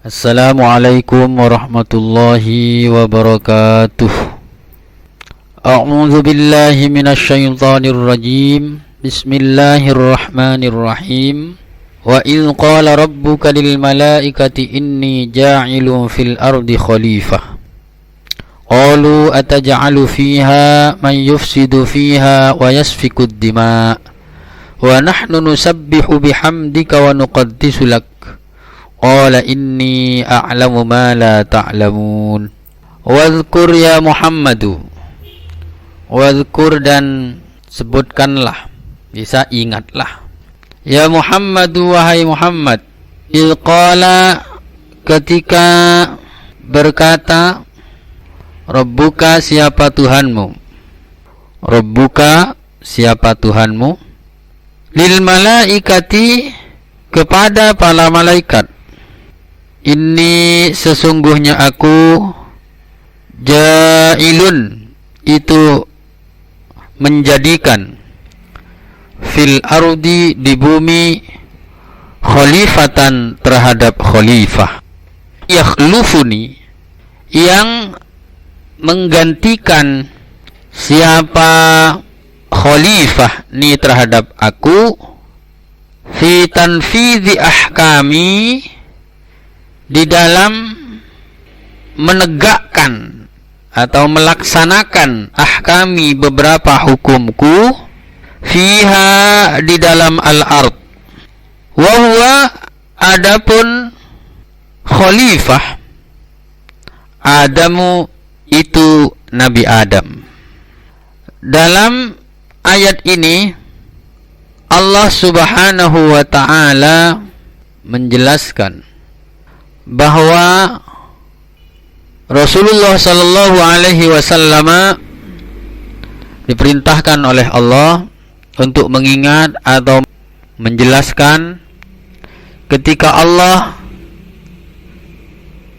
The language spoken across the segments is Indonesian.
Assalamualaikum warahmatullahi wabarakatuh. A'udzu billahi minasyaitonir rajim. Bismillahirrahmanirrahim. Wa idz qala rabbuka lil malaikati inni ja'ilun fil ardi khalifah. Qalu ataj'alu fiha man yufsidu fiha wa yasfiku ad-dima' wa nahnu nusabbihu bihamdika wa nuqaddisu lak. Qala inni a'lamu ma la ta'lamun. Wadhkur ya Muhammadu. Wadhkur dan sebutkanlah, bisa ingatlah. Ya Muhammadu, wahai Muhammad. Idh qala, ketika berkata, Rabbuka, siapa Tuhanmu? Rabbuka, siapa Tuhanmu? Lil malaikati, kepada para malaikat. Ini sesungguhnya aku ja'ilun, itu menjadikan, fil ardi, di bumi, khalifatan, terhadap khalifah. Yakhlufuni, yang menggantikan siapa khalifah ni terhadap aku, fi tanfidhi ahkami, di dalam menegakkan atau melaksanakan ahkami, beberapa hukumku, fiha, di dalam al-ard. Wa huwa, adapun khalifah, Adamu, itu Nabi Adam. Dalam ayat ini Allah Subhanahu wa ta'ala menjelaskan bahwa Rasulullah sallallahu alaihi wasallam diperintahkan oleh Allah untuk mengingat atau menjelaskan ketika Allah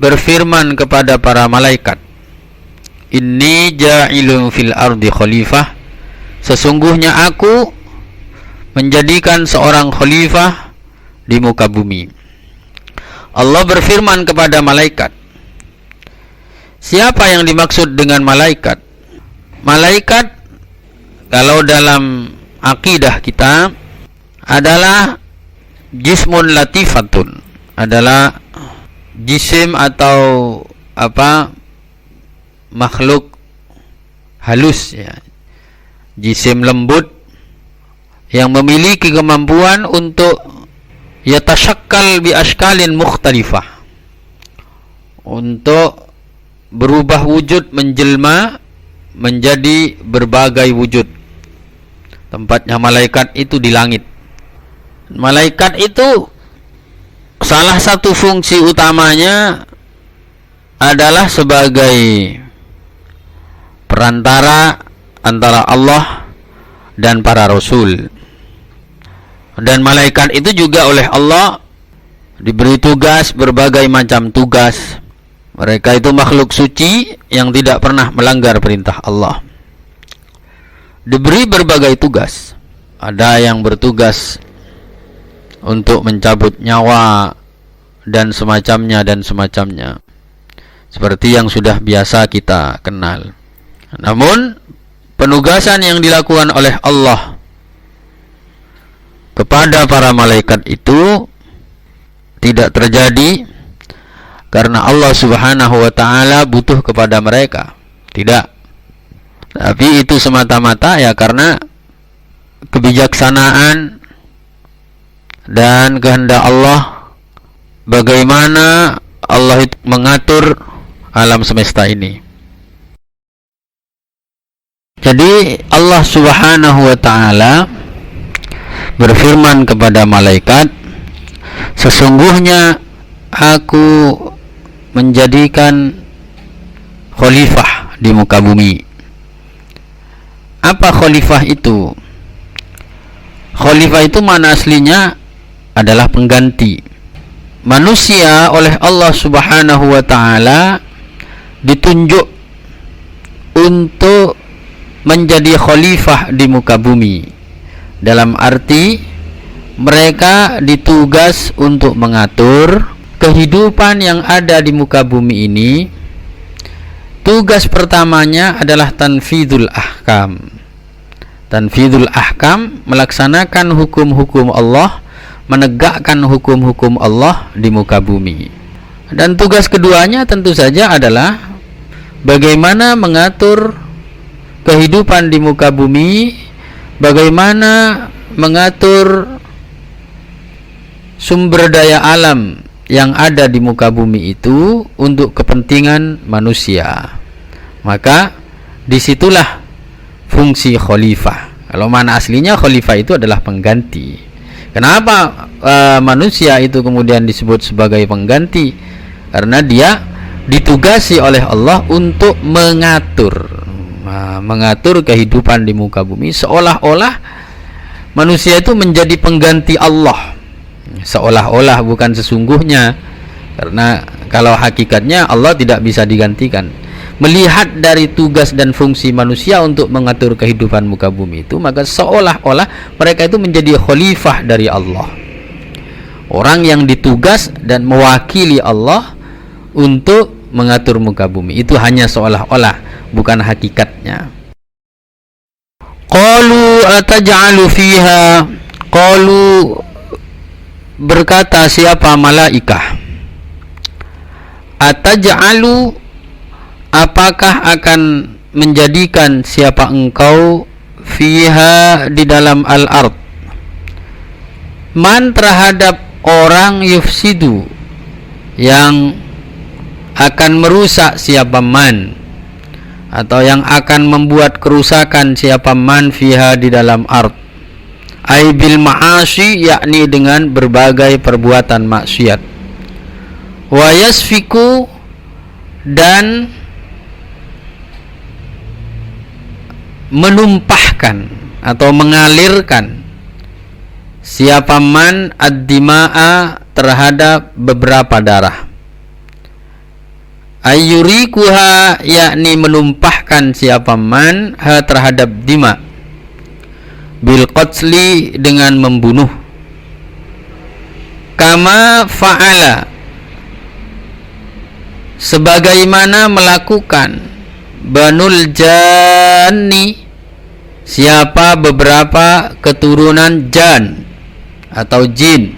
berfirman kepada para malaikat, Inni ja'ilun fil ardi khalifah, sesungguhnya aku menjadikan seorang khalifah di muka bumi. Allah berfirman kepada malaikat. Siapa yang dimaksud dengan malaikat? Malaikat, kalau dalam akidah kita, adalah jismun latifatun, adalah jisim atau makhluk halus, ya, jisim lembut yang memiliki kemampuan untuk yatashakkal bi ashkalin mukhtalifah, untuk berubah wujud, menjelma menjadi berbagai wujud. Tempatnya malaikat itu di langit. Malaikat itu salah satu fungsi utamanya adalah sebagai perantara antara Allah dan para rasul. Dan malaikat itu juga oleh Allah diberi tugas, berbagai macam tugas. Mereka itu makhluk suci yang tidak pernah melanggar perintah Allah. Diberi berbagai tugas. Ada yang bertugas untuk mencabut nyawa dan semacamnya. Seperti yang sudah biasa kita kenal. Namun penugasan yang dilakukan oleh Allah kepada para malaikat itu tidak terjadi karena Allah Subhanahu wa ta'ala butuh kepada mereka. Tidak. Tapi itu semata-mata ya karena kebijaksanaan dan kehendak Allah, bagaimana Allah itu mengatur alam semesta ini. Jadi Allah Subhanahu wa ta'ala berfirman kepada malaikat, sesungguhnya aku menjadikan khalifah di muka bumi. Apa khalifah itu? Khalifah itu mana aslinya adalah pengganti. Manusia oleh Allah Subhanahu wa ta'ala ditunjuk untuk menjadi khalifah di muka bumi. Dalam arti mereka ditugas untuk mengatur kehidupan yang ada di muka bumi ini, tugas pertamanya adalah tanfidul ahkam. Tanfidul ahkam, melaksanakan hukum-hukum Allah, menegakkan hukum-hukum Allah di muka bumi. Dan tugas keduanya tentu saja adalah bagaimana mengatur kehidupan di muka bumi, bagaimana mengatur sumber daya alam yang ada di muka bumi itu untuk kepentingan manusia. Maka disitulah fungsi khalifah. Kalau mana aslinya khalifah itu adalah pengganti. Kenapa manusia itu kemudian disebut sebagai pengganti? Karena dia ditugasi oleh Allah untuk mengatur kehidupan di muka bumi, seolah-olah manusia itu menjadi pengganti Allah. Seolah-olah, bukan sesungguhnya, karena kalau hakikatnya Allah tidak bisa digantikan. Melihat dari tugas dan fungsi manusia untuk mengatur kehidupan muka bumi itu, maka seolah-olah mereka itu menjadi khalifah dari Allah, orang yang ditugas dan mewakili Allah untuk mengatur muka bumi. Itu hanya seolah-olah, bukan hakikatnya. Qalu ataj'alu fiha, qalu, berkata siapa malaikah, ataj'alu, apakah akan menjadikan siapa engkau fiha, di dalam al-ard, man, terhadap orang, yufsidu, yang akan merusak siapa man, atau yang akan membuat kerusakan siapa man, fiha, di dalam ard, ai bil ma'asi, yakni dengan berbagai perbuatan maksiat, wa yasfiku, dan menumpahkan atau mengalirkan siapa man ad-dima'a, terhadap beberapa darah, ayyurikuha, yakni menumpahkan siapa man ha, terhadap dima, bil qatli, dengan membunuh, kama fa'ala, sebagaimana melakukan Banul Janni, siapa beberapa keturunan Jan atau jin,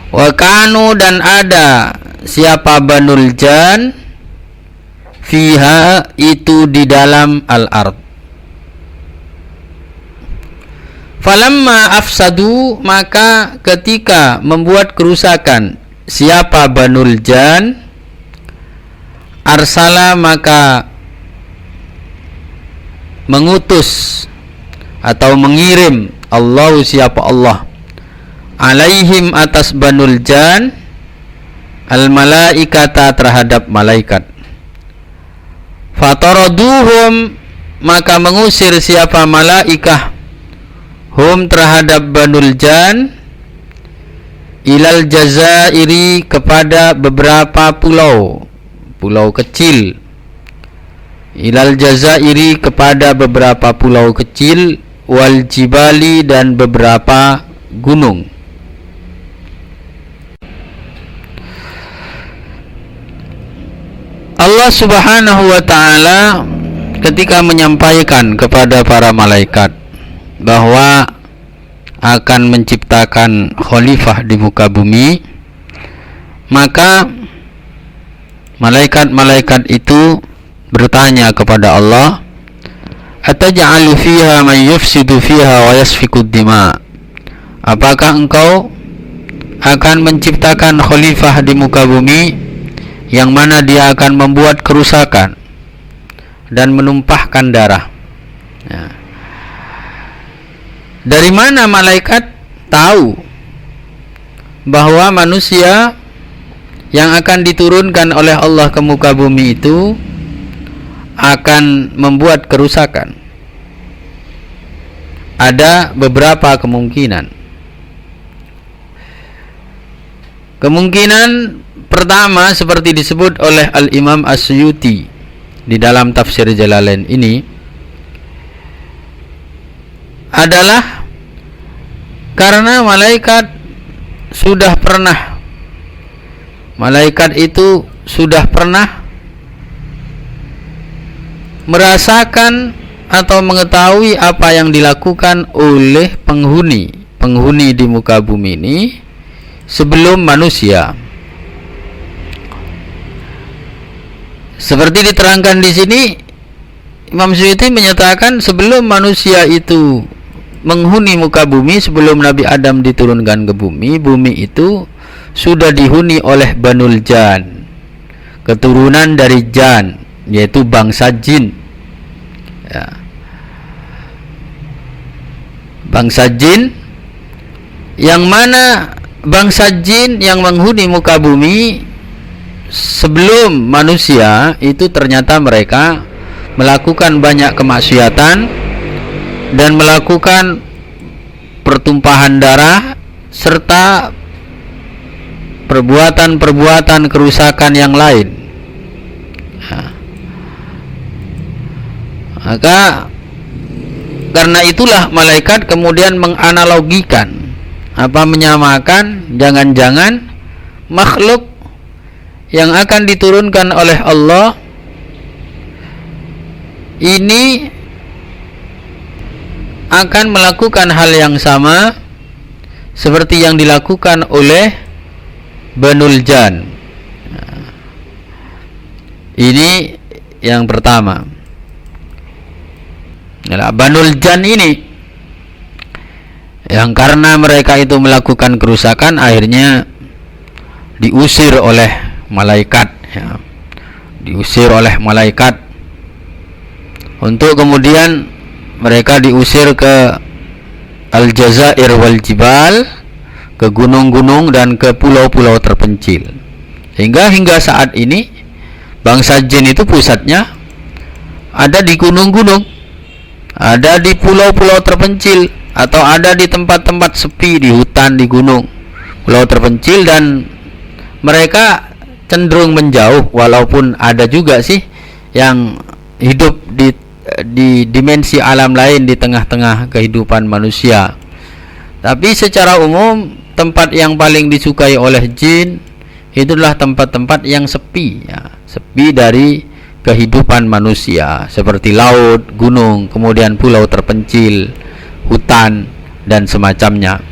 wa kanu, dan ada siapa Banul Jan, fiha, itu di dalam al-ard. Falamma afsadu, maka ketika membuat kerusakan siapa Banul Jan, arsala, maka mengutus atau mengirim Allah, siapa Allah, alaihim, atas Banul Jan, al malaikata, terhadap malaikat, fataraduhum, maka mengusir siapa malaikah, hum, terhadap Banul Jan, ilal jazairi, kepada beberapa pulau kecil, ilal jazairi, kepada beberapa pulau kecil, wal jibali, dan beberapa gunung. Allah Subhanahu wa ta'ala ketika menyampaikan kepada para malaikat bahwa akan menciptakan khalifah di muka bumi, maka malaikat-malaikat itu bertanya kepada Allah, ataj'alu fiha man yufsidu fiha wa yasfiku dima, apakah engkau akan menciptakan khalifah di muka bumi yang mana dia akan membuat kerusakan dan menumpahkan darah? Ya. Dari mana malaikat tahu bahwa manusia yang akan diturunkan oleh Allah ke muka bumi itu akan membuat kerusakan? Ada beberapa kemungkinan. Kemungkinan pertama, seperti disebut oleh Al-Imam As-Suyuti di dalam tafsir Jalalain ini, adalah karena malaikat sudah pernah malaikat itu sudah pernah merasakan atau mengetahui apa yang dilakukan oleh penghuni di muka bumi ini sebelum manusia. Seperti diterangkan di sini, Imam Suyuti menyatakan sebelum manusia itu menghuni muka bumi, sebelum Nabi Adam diturunkan ke bumi, bumi itu sudah dihuni oleh Banul Jan, keturunan dari Jan, yaitu bangsa jin. Ya. Bangsa jin, yang mana bangsa jin yang menghuni muka bumi sebelum manusia itu ternyata mereka melakukan banyak kemaksiatan dan melakukan pertumpahan darah serta perbuatan-perbuatan kerusakan yang lain. Maka karena itulah malaikat kemudian menganalogikan, menyamakan, jangan-jangan makhluk yang akan diturunkan oleh Allah ini akan melakukan hal yang sama seperti yang dilakukan oleh Banul Jan. Ini yang pertama. Banul Jan ini yang karena mereka itu melakukan kerusakan akhirnya diusir oleh malaikat, ya. Diusir oleh malaikat untuk kemudian mereka diusir ke Al-Jazair wal Jibal, ke gunung-gunung dan ke pulau-pulau terpencil. Hingga saat ini bangsa jin itu pusatnya ada di gunung-gunung, ada di pulau-pulau terpencil, atau ada di tempat-tempat sepi, di hutan, di gunung, pulau terpencil, dan mereka cenderung menjauh, walaupun ada juga sih yang hidup di dimensi alam lain di tengah-tengah kehidupan manusia. Tapi secara umum tempat yang paling disukai oleh jin itulah tempat-tempat yang sepi, ya, sepi dari kehidupan manusia, seperti laut, gunung, kemudian pulau terpencil, hutan dan semacamnya.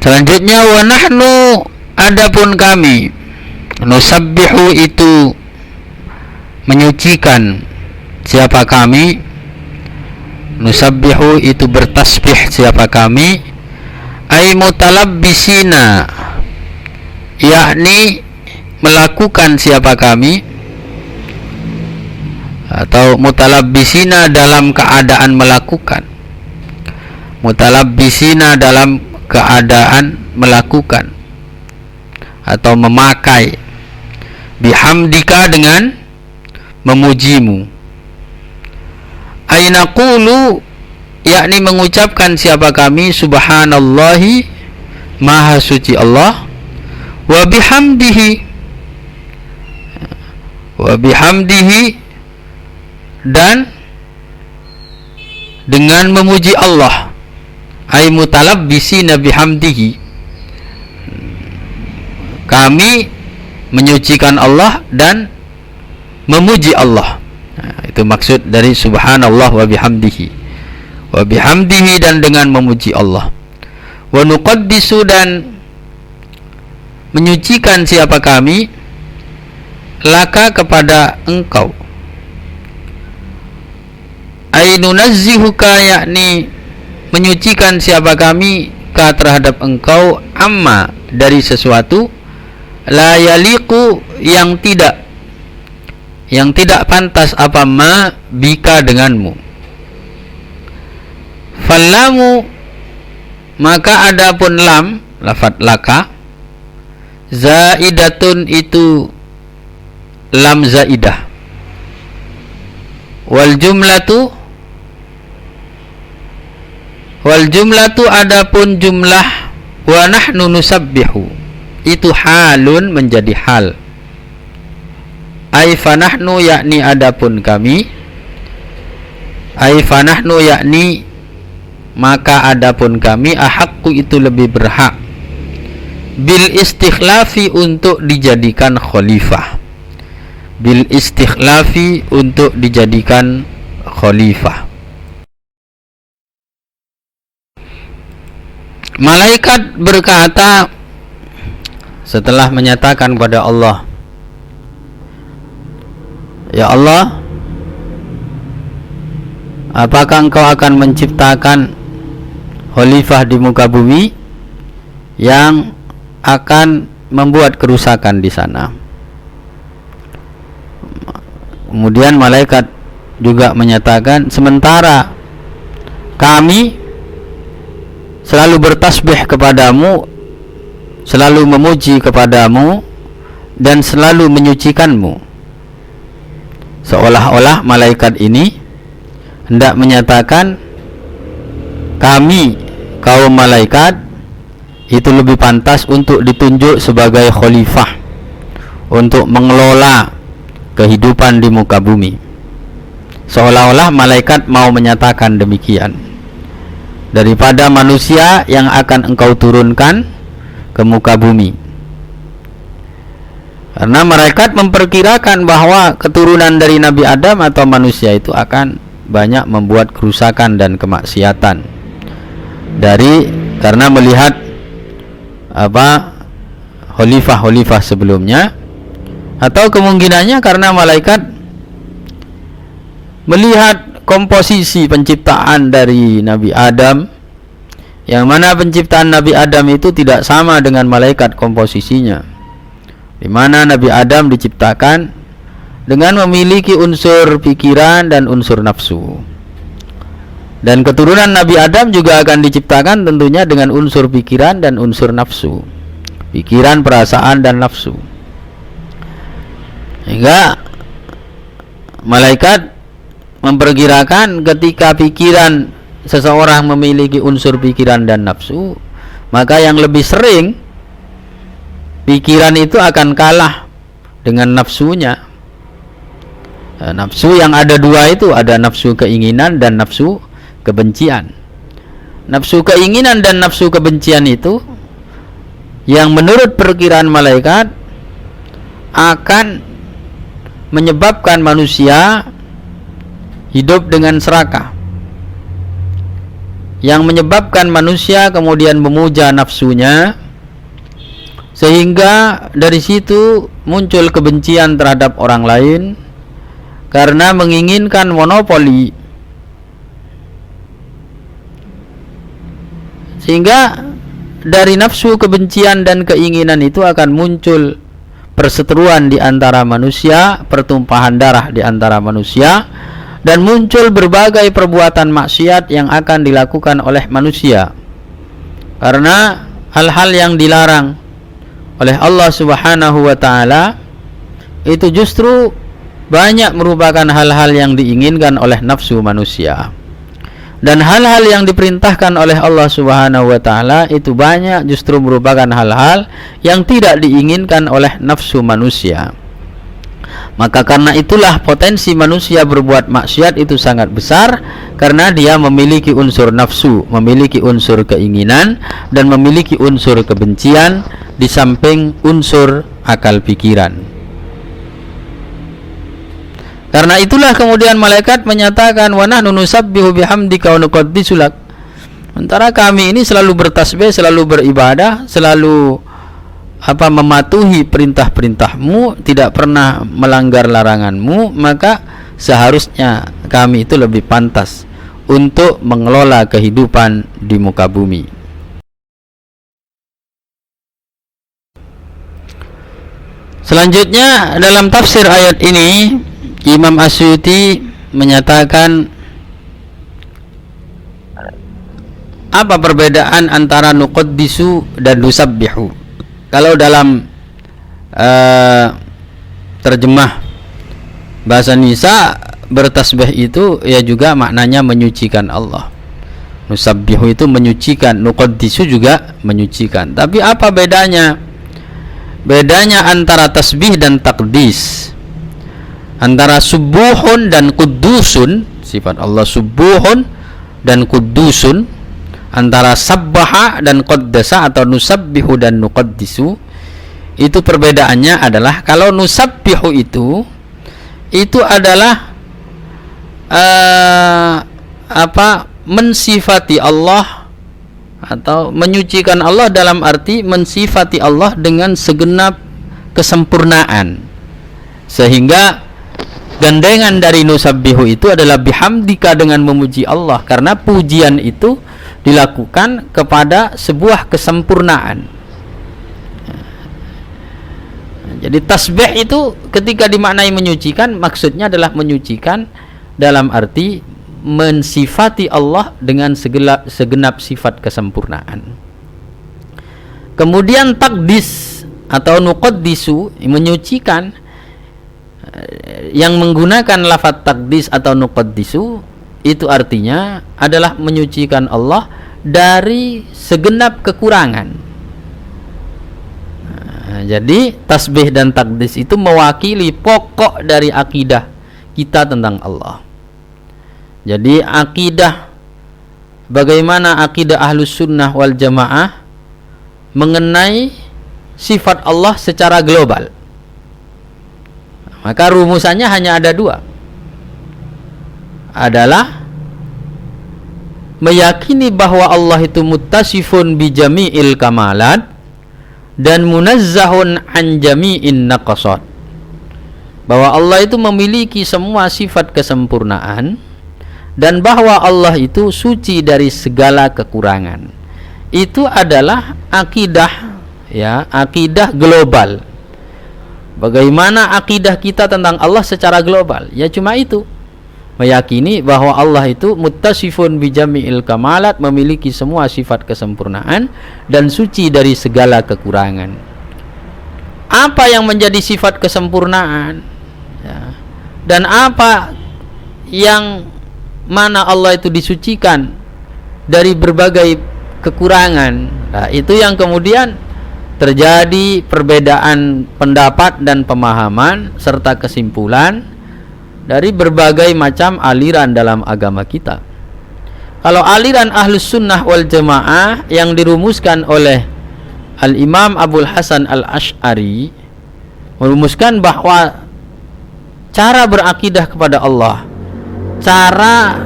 Selanjutnya, wa nahnu, adapun kami, nusabbihu itu menyucikan siapa kami, nusabbihu itu bertasbih siapa kami, ay mutalabbisina, yakni melakukan siapa kami, atau mutalabbisina dalam keadaan melakukan, mutalabbisina dalam keadaan melakukan atau memakai, bihamdika dengan memujimu, ay naqulu, yakni mengucapkan siapa kami, subhanallahi, maha suci Allah, wa bihamdihi, dan dengan memuji Allah, ay mutalabbisina bihamdihi, kami menyucikan Allah dan memuji Allah. Nah, itu maksud dari subhanallah wa bihamdihi, dan dengan memuji Allah. Wa nuqaddisu, dan menyucikan siapa kami, laka kepada engkau, ay nunazzihuka, yakni menyucikan siapa kami ka terhadap engkau, amma dari sesuatu, la yaliqu yang tidak pantas, apa ma bika denganmu. Fallamu, maka adapun lam, lafadz laka, zaidatun itu lam zaidah, wal jumlatu adapun jumlah, wa nahnu nusabbihu itu halun menjadi hal, ay fanahnu, yakni adapun kami, ay fanahnu yakni maka adapun kami ahaqqu itu lebih berhak bil istikhlafi untuk dijadikan khalifah. Bil istikhlafi untuk dijadikan khalifah. Malaikat berkata setelah menyatakan kepada Allah, ya Allah, apakah engkau akan menciptakan khalifah di muka bumi yang akan membuat kerusakan di sana? Kemudian malaikat juga menyatakan, sementara kami selalu bertasbih kepadamu, selalu memuji kepadamu, dan selalu menyucikanmu. Seolah-olah malaikat ini hendak menyatakan kami kaum malaikat itu lebih pantas untuk ditunjuk sebagai khalifah untuk mengelola kehidupan di muka bumi. Seolah-olah malaikat mau menyatakan demikian, daripada manusia yang akan engkau turunkan ke muka bumi. Karena malaikat memperkirakan bahwa keturunan dari Nabi Adam atau manusia itu akan banyak membuat kerusakan dan kemaksiatan, karena melihat khalifah-khalifah sebelumnya, atau kemungkinannya karena malaikat melihat komposisi penciptaan dari Nabi Adam, yang mana penciptaan Nabi Adam itu tidak sama dengan malaikat komposisinya, di mana Nabi Adam diciptakan dengan memiliki unsur pikiran dan unsur nafsu, dan keturunan Nabi Adam juga akan diciptakan tentunya dengan unsur pikiran dan unsur nafsu, pikiran, perasaan, dan nafsu. Hingga malaikat memperkirakan ketika pikiran seseorang memiliki unsur pikiran dan nafsu, maka yang lebih sering pikiran itu akan kalah dengan nafsunya. Nafsu yang ada dua itu, ada nafsu keinginan dan nafsu kebencian. Nafsu keinginan dan nafsu kebencian itu yang menurut perkiraan malaikat akan menyebabkan manusia hidup dengan serakah, yang menyebabkan manusia kemudian memuja nafsunya, sehingga dari situ muncul kebencian terhadap orang lain karena menginginkan monopoli. Sehingga dari nafsu kebencian dan keinginan itu akan muncul perseteruan di antara manusia, pertumpahan darah di antara manusia, dan muncul berbagai perbuatan maksiat yang akan dilakukan oleh manusia. Karena hal-hal yang dilarang oleh Allah Subhanahu wa taala itu justru banyak merupakan hal-hal yang diinginkan oleh nafsu manusia. Dan hal-hal yang diperintahkan oleh Allah Subhanahu wa taala itu banyak justru merupakan hal-hal yang tidak diinginkan oleh nafsu manusia. Maka karena itulah potensi manusia berbuat maksiat itu sangat besar, karena dia memiliki unsur nafsu, memiliki unsur keinginan, dan memiliki unsur kebencian di samping unsur akal pikiran. Karena itulah kemudian malaikat menyatakan, wa nahnu nusabbihu bihamdika wa nuqaddisu lak. Sementara kami ini selalu bertasbih, selalu beribadah, selalu mematuhi perintah-perintahmu, tidak pernah melanggar laranganmu, maka seharusnya kami itu lebih pantas untuk mengelola kehidupan di muka bumi. Selanjutnya dalam tafsir ayat ini, Imam Asyuti menyatakan, apa perbedaan antara nuqaddisu dan nusabbihu? Kalau dalam terjemah bahasa Nisa, bertasbih itu ya juga maknanya menyucikan Allah. Nusabbihu itu menyucikan, nuqaddisu juga menyucikan. Tapi apa bedanya? Bedanya antara tasbih dan taqdis, antara subuhun dan kudusun, sifat Allah subuhun dan kudusun, Antara sabbaha dan qaddasa atau nusabbihu dan nuqaddisu, itu perbedaannya adalah kalau nusabbihu itu adalah mensifati Allah atau menyucikan Allah, dalam arti mensifati Allah dengan segenap kesempurnaan, sehingga gandengan dari nusabbihu itu adalah bihamdika, dengan memuji Allah, karena pujian itu dilakukan kepada sebuah kesempurnaan. Jadi tasbih itu ketika dimaknai menyucikan, maksudnya adalah menyucikan dalam arti mensifati Allah dengan segenap sifat kesempurnaan. Kemudian takdis atau nuqaddisu, menyucikan, yang menggunakan lafaz takdis atau nuqaddisu itu artinya adalah menyucikan Allah dari segenap kekurangan. Jadi tasbih dan takdis itu mewakili pokok dari akidah kita tentang Allah. Jadi akidah, bagaimana akidah Ahlus Sunnah wal Jamaah mengenai sifat Allah secara global. Maka rumusannya hanya ada dua, adalah meyakini bahwa Allah itu muttasifun bi jami'il kamalat dan munazzahun an jami'in naqasat, bahwa Allah itu memiliki semua sifat kesempurnaan dan bahwa Allah itu suci dari segala kekurangan. Itu adalah akidah, ya, akidah global. Bagaimana akidah kita tentang Allah secara global? Ya cuma itu, meyakini bahwa Allah itu muttasifun bi jami'il kamalat, memiliki semua sifat kesempurnaan dan suci dari segala kekurangan. Apa yang menjadi sifat kesempurnaan, ya, dan apa yang mana Allah itu disucikan dari berbagai kekurangan, nah, itu yang kemudian terjadi perbedaan pendapat dan pemahaman serta kesimpulan dari berbagai macam aliran dalam agama kita. Kalau aliran Ahlus Sunnah wal Jamaah yang dirumuskan oleh Al-Imam Abul Hasan Al-Asy'ari, merumuskan bahwa cara berakidah kepada Allah, cara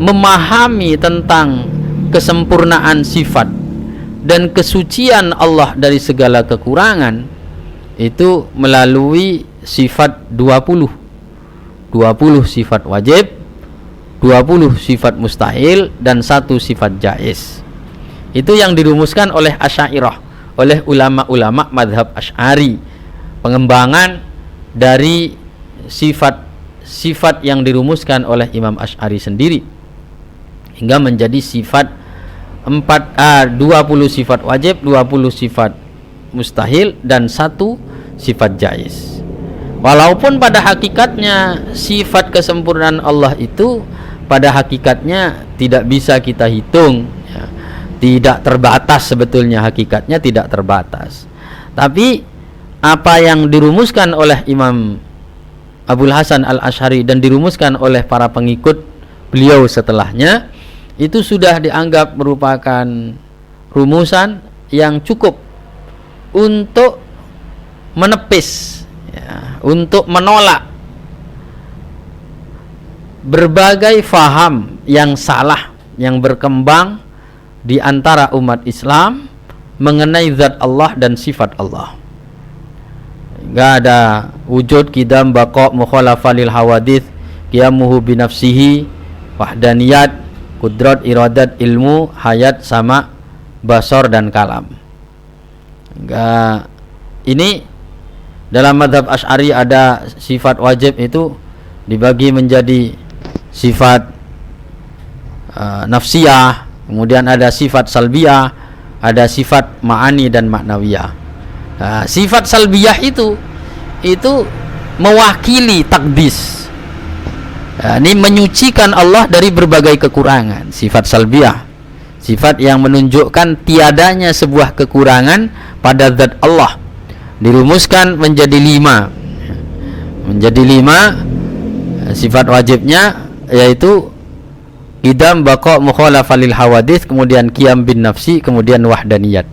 memahami tentang kesempurnaan sifat dan kesucian Allah dari segala kekurangan, itu melalui sifat 20 sifat wajib, 20 sifat mustahil, dan 1 sifat jaiz. Itu yang dirumuskan oleh Asy'ariyah, oleh ulama-ulama madhab Asy'ari, pengembangan dari sifat yang dirumuskan oleh Imam Asy'ari sendiri, hingga menjadi sifat 20 sifat wajib, 20 sifat mustahil, dan 1 sifat jaiz. Walaupun pada hakikatnya sifat kesempurnaan Allah itu pada hakikatnya tidak bisa kita hitung, ya, tidak terbatas, sebetulnya hakikatnya tidak terbatas. Tapi apa yang dirumuskan oleh Imam Abul Hasan Al-Asy'ari dan dirumuskan oleh para pengikut beliau setelahnya, itu sudah dianggap merupakan rumusan yang cukup untuk menepis, ya, untuk menolak berbagai faham yang salah yang berkembang di antara umat Islam mengenai zat Allah dan sifat Allah. Enggak ada wujud, qidam, baqa, mukhalafa lil hawadits, qiyamuhu binafsihi, wahdaniyat, kudrat, iradat, ilmu, hayat, sama, basar, dan kalam. Enggak. Ini dalam mazhab Asy'ari ada sifat wajib itu dibagi menjadi sifat nafsiyah, kemudian ada sifat salbiyah, ada sifat ma'ani dan maknawiyah. Nah, sifat salbiyah itu mewakili takdis. Ini menyucikan Allah dari berbagai kekurangan. Sifat salbiyah, sifat yang menunjukkan tiadanya sebuah kekurangan pada zat Allah, dirumuskan menjadi 5. Menjadi 5 sifat wajibnya, yaitu Qidam, baqa, mukhalafah lil hawadits, kemudian qiyam bin nafsi, kemudian wahdaniyat.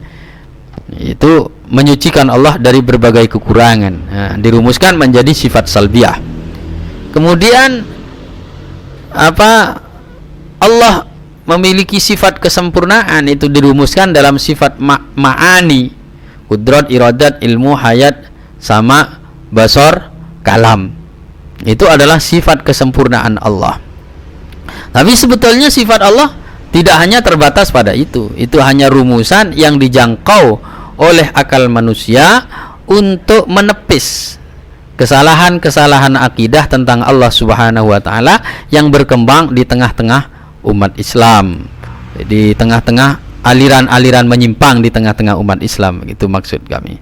Itu menyucikan Allah dari berbagai kekurangan. Nah, dirumuskan menjadi sifat salbiyah. Kemudian Allah memiliki sifat kesempurnaan, itu dirumuskan dalam sifat ma'ani, qudrat, iradat, ilmu, hayat, sama, basar, kalam. Itu adalah sifat kesempurnaan Allah. Tapi sebetulnya sifat Allah tidak hanya terbatas pada itu. Itu hanya rumusan yang dijangkau oleh akal manusia untuk menepis kesalahan-kesalahan akidah tentang Allah Subhanahu wa taala yang berkembang di tengah-tengah umat Islam. Di tengah-tengah aliran-aliran menyimpang di tengah-tengah umat Islam, itu maksud kami.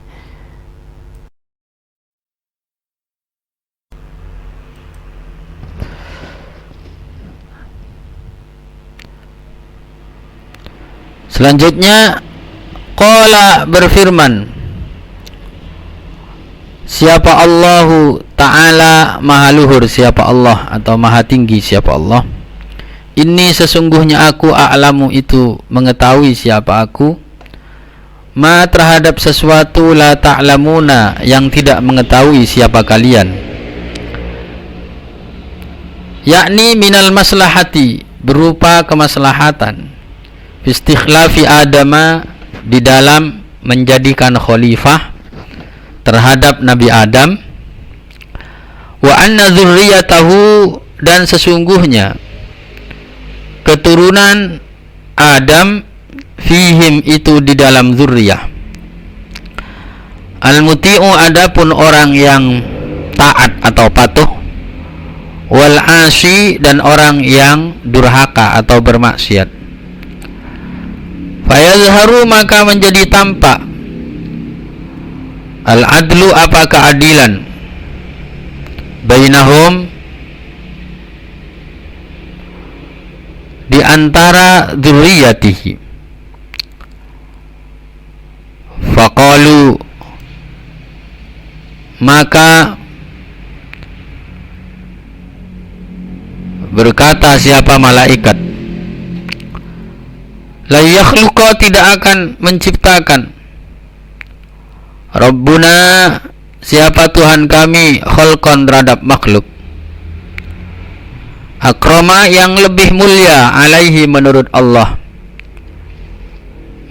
Selanjutnya qala berfirman, siapa Allahu Ta'ala, maha luhur siapa Allah atau maha tinggi siapa Allah. Ini sesungguhnya aku a'lamu itu mengetahui siapa aku, ma terhadap sesuatu la ta'lamuna yang tidak mengetahui siapa kalian, yakni minal maslahati berupa kemaslahatan, istikhlafi Adama di dalam menjadikan khalifah terhadap Nabi Adam, wa anna dzurriyyatahu dan sesungguhnya keturunan Adam fihim itu di dalam zurriyah, al-muti'u adapun orang yang taat atau patuh, wal asi dan orang yang durhaka atau bermaksiat. Fayazharu maka menjadi tampak al-adlu apa keadilan, bainahum di antara dzurriyyatihi. Faqalu maka berkata siapa malaikat, la yakhluqa tidak akan menciptakan Rabbuna siapa Tuhan kami khalqan terhadap makhluk, akrama yang lebih mulia alaihi menurut Allah,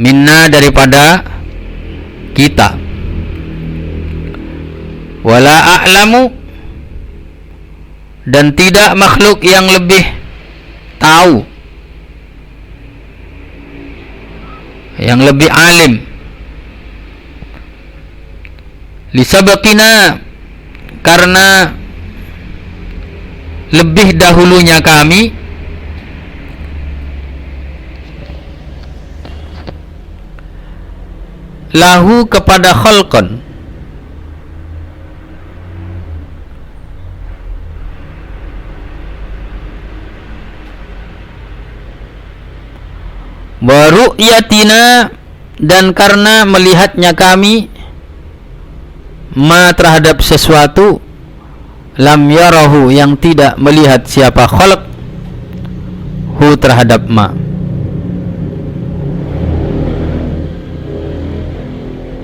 minna daripada kita, wala a'lamu dan tidak makhluk yang lebih tahu, yang lebih alim, lisabaqina karena lebih dahulunya kami, lahu kepada khalqan wa ru'yatina dan karena melihatnya kami, ma terhadap sesuatu, lam yarahu yang tidak melihat siapa khalq hu terhadap ma.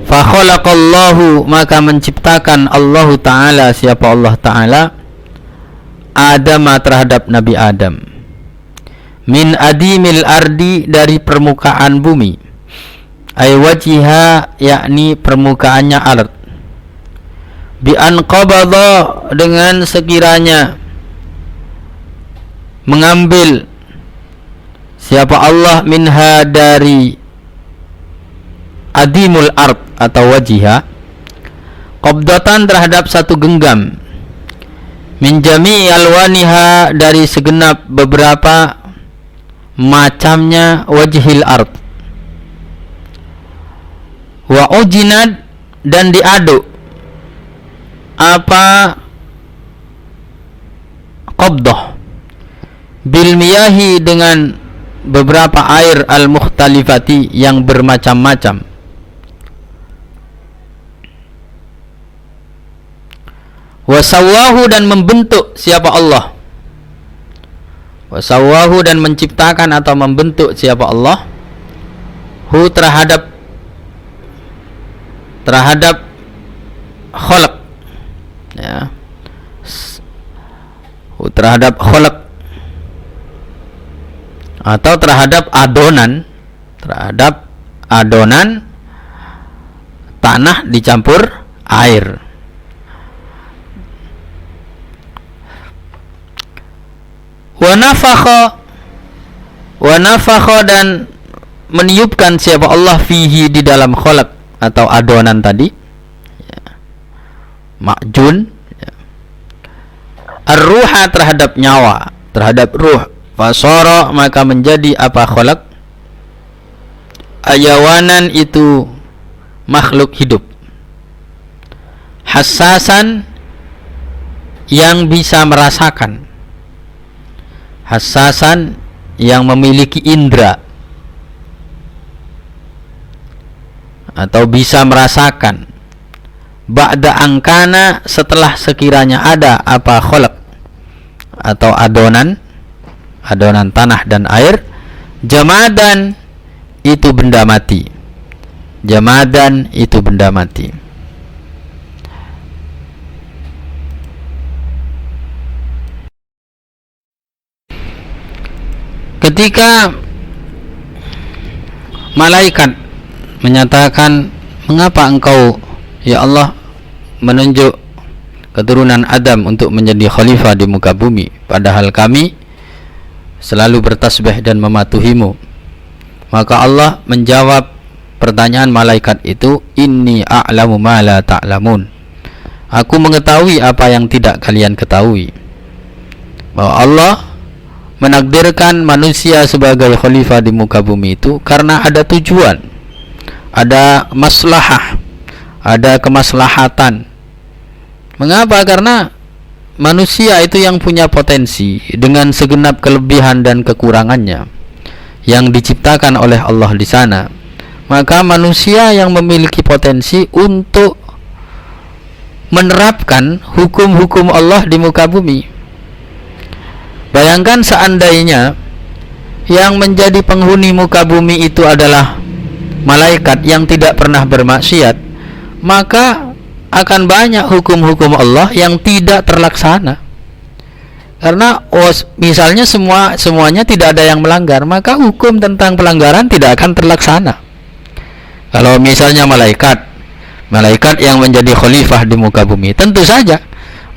Fa khalaqallahu maka menciptakan Allah Ta'ala siapa Allah Ta'ala Adam terhadap Nabi Adam, min adimil ardi dari permukaan bumi, ay wajiha yakni permukaannya ard, bi an qabadha dengan sekiranya mengambil siapa Allah minha dari adimul ard atau wajiha, qabdatan terhadap satu genggam, min jami'i alwaniha dari segenap beberapa macamnya wajhil ard, wa ujinad dan diaduk apa qabdah bil miyahi dengan beberapa air al mukhtalifati yang bermacam-macam, wasawahu dan membentuk siapa Allah Wasawwahu, dan menciptakan atau membentuk siapa Allah hu terhadap khalaq, ya, hu terhadap khalaq atau terhadap adonan tanah dicampur air. Wa nafakha, dan meniupkan siapa Allah fihi, di dalam khalaq atau adonan tadi, ya, ma'jun, ya, ar-ruha, terhadap nyawa, terhadap ruh, fasara, maka menjadi apa khalaq, ayawanan, itu makhluk hidup, hassasan, yang bisa merasakan, hassasan, yang memiliki indera atau bisa merasakan, ba'da angkana, setelah sekiranya ada apa khalaq atau adonan tanah dan air, jamadan, itu benda mati, jamadan, itu benda mati. Ketika malaikat menyatakan, mengapa engkau ya Allah menunjuk keturunan Adam untuk menjadi khalifah di muka bumi, padahal kami selalu bertasbih dan mematuhimu? Maka Allah menjawab pertanyaan malaikat itu, inni a'lamu ma la ta'lamun, aku mengetahui apa yang tidak kalian ketahui. Bahwa Allah menakdirkan manusia sebagai khalifah di muka bumi itu karena ada tujuan, ada maslahah, ada kemaslahatan. Mengapa? Karena manusia itu yang punya potensi dengan segenap kelebihan dan kekurangannya yang diciptakan oleh Allah di sana. Maka manusia yang memiliki potensi untuk menerapkan hukum-hukum Allah di muka bumi. Bayangkan seandainya yang menjadi penghuni muka bumi itu adalah malaikat yang tidak pernah bermaksiat, maka akan banyak hukum-hukum Allah yang tidak terlaksana. Karena misalnya semuanya tidak ada yang melanggar, maka hukum tentang pelanggaran tidak akan terlaksana. Kalau misalnya malaikat yang menjadi khalifah di muka bumi, tentu saja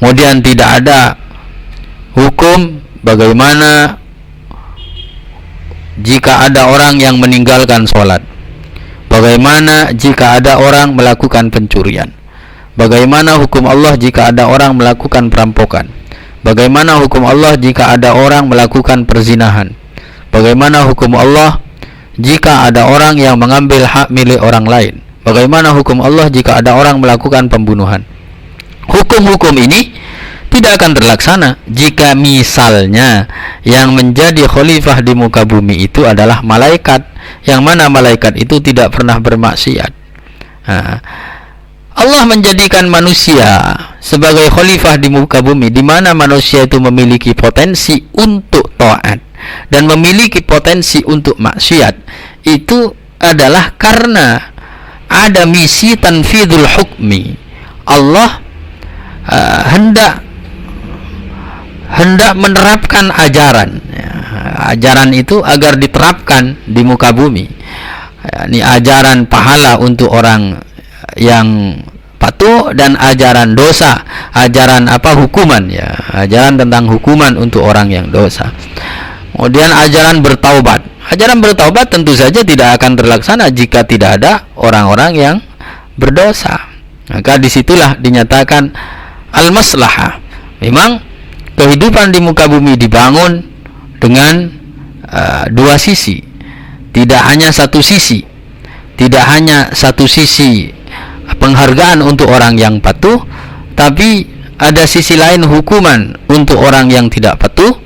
kemudian tidak ada hukum bagaimana jika ada orang yang meninggalkan sholat, bagaimana jika ada orang melakukan pencurian, bagaimana hukum Allah jika ada orang melakukan perampokan, bagaimana hukum Allah jika ada orang melakukan perzinahan, bagaimana hukum Allah jika ada orang yang mengambil hak milik orang lain, bagaimana hukum Allah jika ada orang melakukan pembunuhan. Hukum-hukum ini tidak akan terlaksana jika misalnya yang menjadi khalifah di muka bumi itu adalah malaikat, yang mana malaikat itu tidak pernah bermaksiat. Allah menjadikan manusia sebagai khalifah di muka bumi, di mana manusia itu memiliki potensi untuk taat dan memiliki potensi untuk maksiat. Itu adalah karena ada misi tanfidul hukmi. Allah hendak menerapkan ajaran, ya, ajaran itu agar diterapkan di muka bumi. Ini ajaran pahala untuk orang yang patuh dan ajaran dosa, ajaran hukuman, ya, ajaran tentang hukuman untuk orang yang dosa. Kemudian ajaran bertaubat tentu saja tidak akan terlaksana jika tidak ada orang-orang yang berdosa. Maka disitulah dinyatakan al-maslahah. Memang kehidupan di muka bumi dibangun dengan dua sisi, tidak hanya satu sisi, penghargaan untuk orang yang patuh, tapi ada sisi lain hukuman untuk orang yang tidak patuh,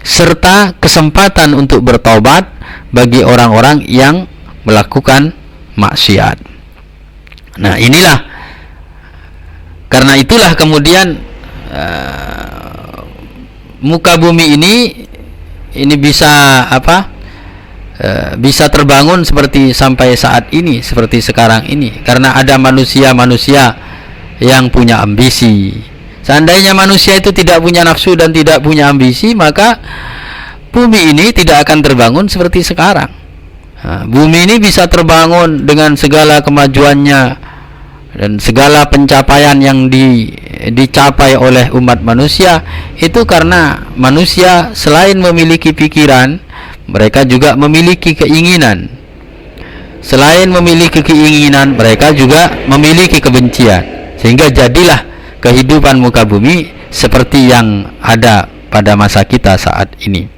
serta kesempatan untuk bertaubat bagi orang-orang yang melakukan maksiat. Nah, karena itulah kemudian muka bumi ini ini bisa bisa terbangun seperti sampai saat ini, seperti sekarang ini, karena ada manusia-manusia yang punya ambisi. Seandainya manusia itu tidak punya nafsu dan tidak punya ambisi, maka bumi ini tidak akan terbangun seperti sekarang. Bumi ini bisa terbangun dengan segala kemajuannya dan segala pencapaian yang dicapai oleh umat manusia, itu karena manusia selain memiliki pikiran, mereka juga memiliki keinginan. Selain memiliki keinginan, mereka juga memiliki kebencian, sehingga jadilah kehidupan muka bumi seperti yang ada pada masa kita saat ini.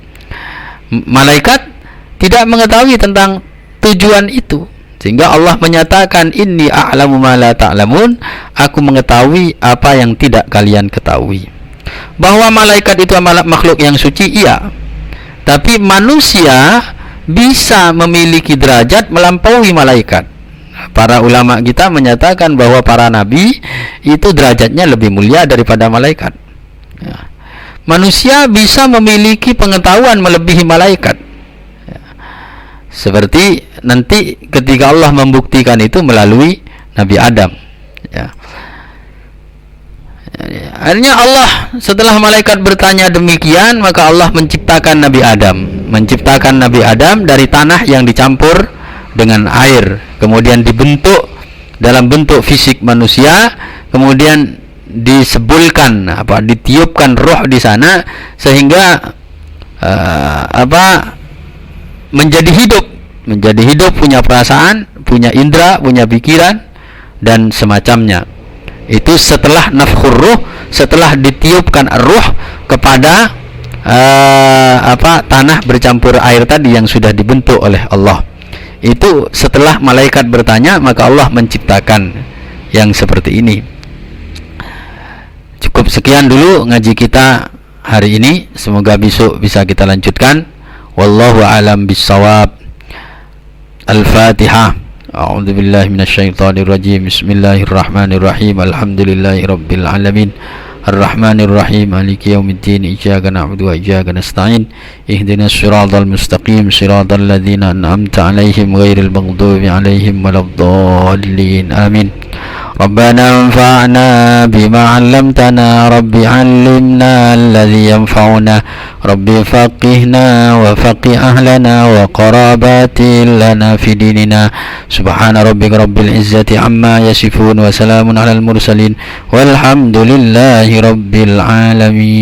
Malaikat tidak mengetahui tentang tujuan itu, sehingga Allah menyatakan, inni a'lamu ma la ta'lamun, aku mengetahui apa yang tidak kalian ketahui. Bahwa malaikat itu makhluk yang suci, iya, tapi manusia bisa memiliki derajat melampaui malaikat. Para ulama kita menyatakan bahwa para nabi itu derajatnya lebih mulia daripada malaikat. Manusia bisa memiliki pengetahuan melebihi malaikat. Seperti nanti ketika Allah membuktikan itu melalui Nabi Adam. Akhirnya Allah, setelah malaikat bertanya demikian, maka Allah menciptakan Nabi Adam. Menciptakan Nabi Adam dari tanah yang dicampur dengan air, kemudian dibentuk dalam bentuk fisik manusia, kemudian disebulkan ditiupkan roh di sana, sehingga menjadi hidup, punya perasaan, punya indera, punya pikiran dan semacamnya. Itu setelah nafkhur ruh, setelah ditiupkan ruh kepada tanah bercampur air tadi yang sudah dibentuk oleh Allah. Itu setelah malaikat bertanya, maka Allah menciptakan yang seperti ini. Cukup sekian dulu ngaji kita hari ini, semoga besok bisa kita lanjutkan. Wallahu a'lam bissawab. Al-Fatihah. A'udzu billahi minasyaitonir rajim. Bismillahirrahmanirrahim. Alhamdulillahirabbil alamin. Ar-Rahmanir Rahim. Maliki yaumiddin. Iyyaka na'budu wa iyyaka nasta'in. Ihdinas siratal mustaqim. Siratal ladzina an'amta 'alaihim ghairil maghdubi 'alaihim waladdallin. Amin. Rabbana anfa'na bima 'allamtana. Rabbi 'allimna alladhi yanfa'una. Rabbi faqihna wa faqih ahlana wa qarabati lana fi dinina. Subhana rabbika rabbil izzati amma yasifun wa salamun alal mursalin walhamdulillahi rabbil alamin.